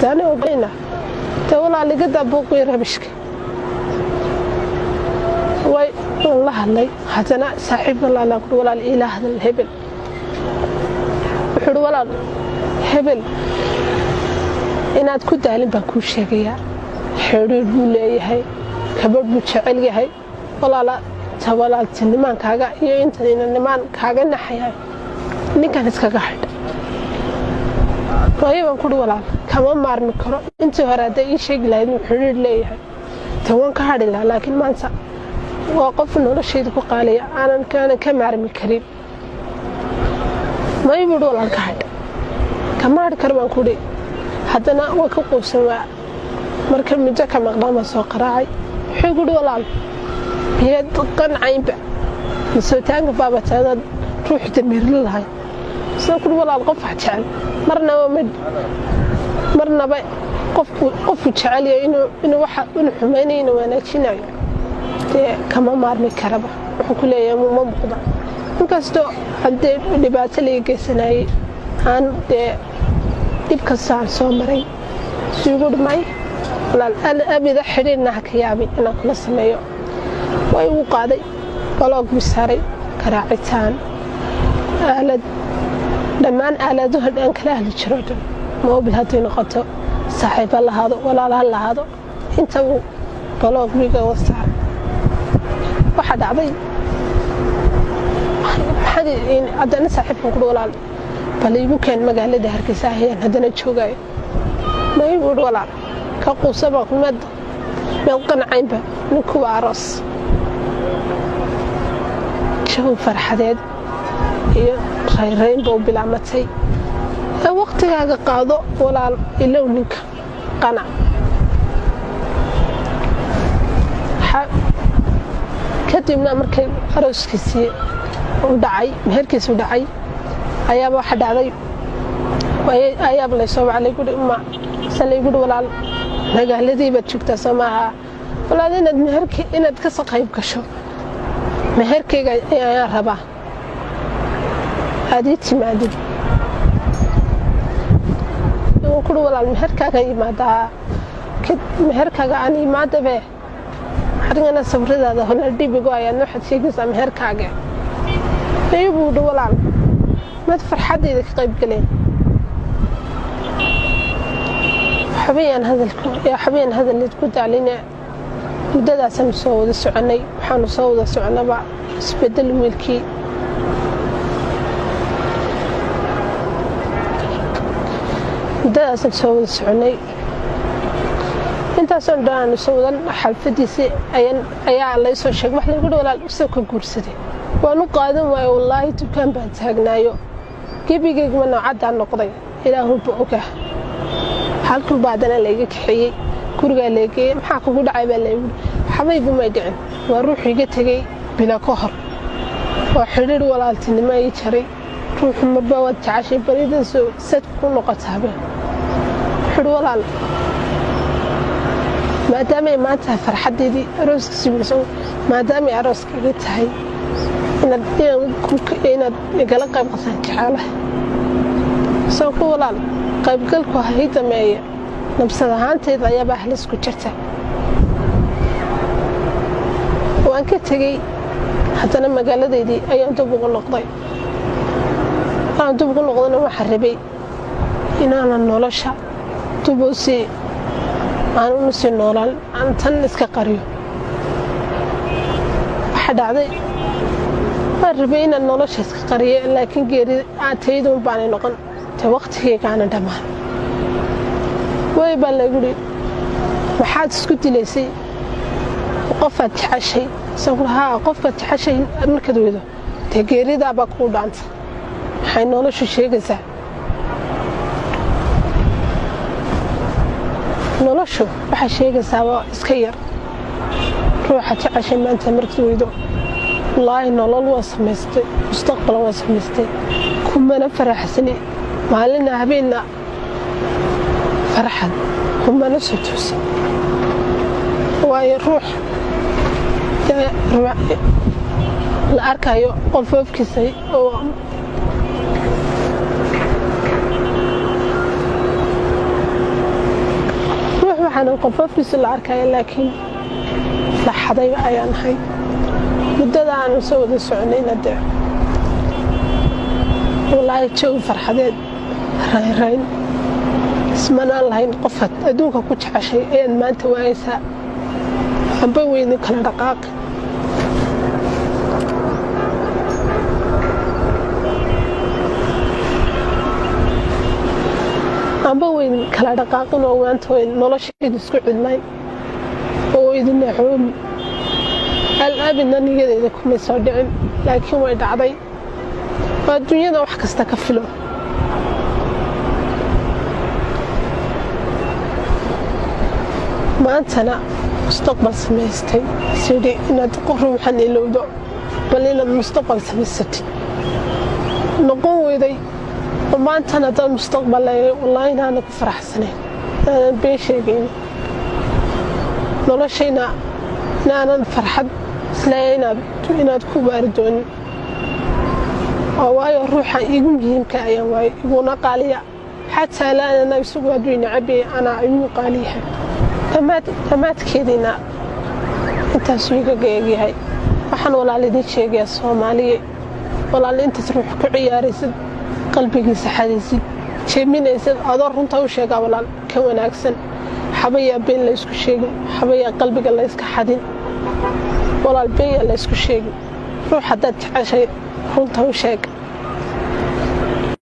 تاني وقينا تقول على قد أبوك ويربشك والله الله حتنا صاحب الله لا يقول ولا الإله هذا الهبل وحول ولا هبل إن أتكون دالين بكون شقيا حرور بولي هاي كبر بتشعل هاي ولا لا تولى النمان كاجا يا أنت إن النمان كاجا نحيا نكان إسكاجحد طيب أقول ولا كمان مار مكرو أنت هردا إيش يقلعين حرور ليه هاي توان كهاد لا لكن ما أنسى وقف إنه الشيء تقول قالي أنا كان كمار مكريم ما يبدو ولا كهاد كمار كرمان كودي حتى أنا وكقو سوا مركب مجاك مقدام السوق راعي حيقول ولا هي تقن عين بع مسوتان بابا تانا روح تمير للهاي سأقول ولا القف حتعال مرنا ومد مرنا بقى قف حتعال إنه واحد إنه حمانين وأنا شناي كمان مارمي كربة وحكوا لي يوم ما بقضى مكستو عند لبات اللي جسناي عن يبقى الساعة سومري سيقول معي لا أنا أبي ذا حرين نحك يابي أنا كل سمايو ويوقعدي بلاق بساري كراعتان آلد لما أنا آلده الآن كله للشرودن مو بهذه نقطة صاحب الله هذا ولا الله هذا أنت بلاق بيجا وسع واحد عظيم حد يعني عندنا صاحب نقول ولا بل يمكن مجال ده هركساه هي هذا نشوجاي ما يقول ولا كقو سبق مد ملقن عينبه نكو عرس شوف فرحديد هي خيرين بو بلعمتي وقتها قاضو ولا إلا ونك قنع كتبنا مركب عروس كسي ودعي مهركس ودعي أيام واحد علي وأيام اللي يصوب علي يقول أما سلي يقول ولا نجا الذي بتشوفته سماها ولا إن مهرك إن تكسر قيب كشو مهرك يا ربا هذه تمادي يقول ولا المهرك جاي ما دا كد مهرك جاني ما دبه حرينا صبر هذا هنا دي بقى إنه حد شيء قصة مهرك جا يبود ولا ما تفرح حد إذا قيب قليل حبيان هذا يا حبيان هذا اللي تقول علينا مدة سمسود السعني وحنا صود السعنا بقى سبدل ملكي مدة سمسود السعني أنت صندان صودا حلفدي سي أي الله يسوي شيء ما حد يقول ولا سوق كورسدي وأنا قادم والله تكان بتهجنايو كيف يجي من عد عن نقضي إلى هو بوكه halkuu baadana laga kaxiyay guriga leegay maxaa kugu dhacay baa leeyahay xabaybu ma dhicin waa ruux iga tagay bila ka hor waa xiriir walaaltinimo ay jaray ruux marba wad jacashay barida soo sad ku noqotaabe xir walaal maadaama maanta farxadeedii arooska sibirsan maadaama arooska iga tahay inaad igala qayb qasan jacalaha soo ku walaal qaybgalku hay dameeya nabsad ahaanteeda ayaa bahlis ku jirta waan ka tagay hadana magaaladeedii ayaan dib ugu noqday waxaan rabay inaan nolosha tubusi aan u sii noolaan aan tan iska qariyo waxa dhacday waan rabay inaan nolosha iska qariyo laakiin geeri aataydu baan noqon وقتي كان دمان ويبان لي waxaad isku dilaysay qofad taxashay sababha qofad taxashay markad weedo tageerida ba ku dhaanta waxay noloshu sheegaysaa noloshu waxa sheegaysaa iska yar ruuxa taxashay maanta markad weedo wallahi nolol waa samaystay mustaqbal waa samaystay kuma faraxsani maalin habeenna farxad kuma nasutus way ruux la arkayo qofofkiisa oo waxaanan qofafkiisa la arkaya laakiin la xaday ayaan ahay muddada aanu soo wada soconayna dee wallaahi jawi farxadeed rayn ismanaan lahayn qofaad adduunka ku jeceshay ayaad maanta waayaysaa amba weyni kala dhaqaaqi amba weyn kala dhaqaaqin oo maanta weyn nolosheeda isku cidnay oo idin naxoomi al'aabidna niyadeeda kumay soo dhicin laakiin way dhacday waa adduunyada wax kasta ka filo maantana mustaqbal samaystay sidii inaad ruuxan ilowdo bal inaad mustaqbal samaysatid noqon weyday maantana dad mustaqbal leeyahay wallaahi inaana ku faraxsanayn inaanan been sheegayn noloshayna inaanan farxad isleeyahay inaad ku baari doonin oo waayo ruuxa igu muhiimka ayaan waayo iguna qaaliya xataa laanana isagu hadduu nacabay anaa igu qaaliyahay dhammaadkeediina intaasuu igaga egyahay waxaan walaal idin sheegayaa soomaaliye walaal intaas ruux ku ciyaaraysid qalbigiisa xadiisid jeeminaysad adoo runta u sheegaa walaal ka wanaagsan xabayaa been la isku sheegin xabayaa qalbiga la iska xadin walaal been yaa la isku sheegin ruux haddaad jeceshay runta u sheeg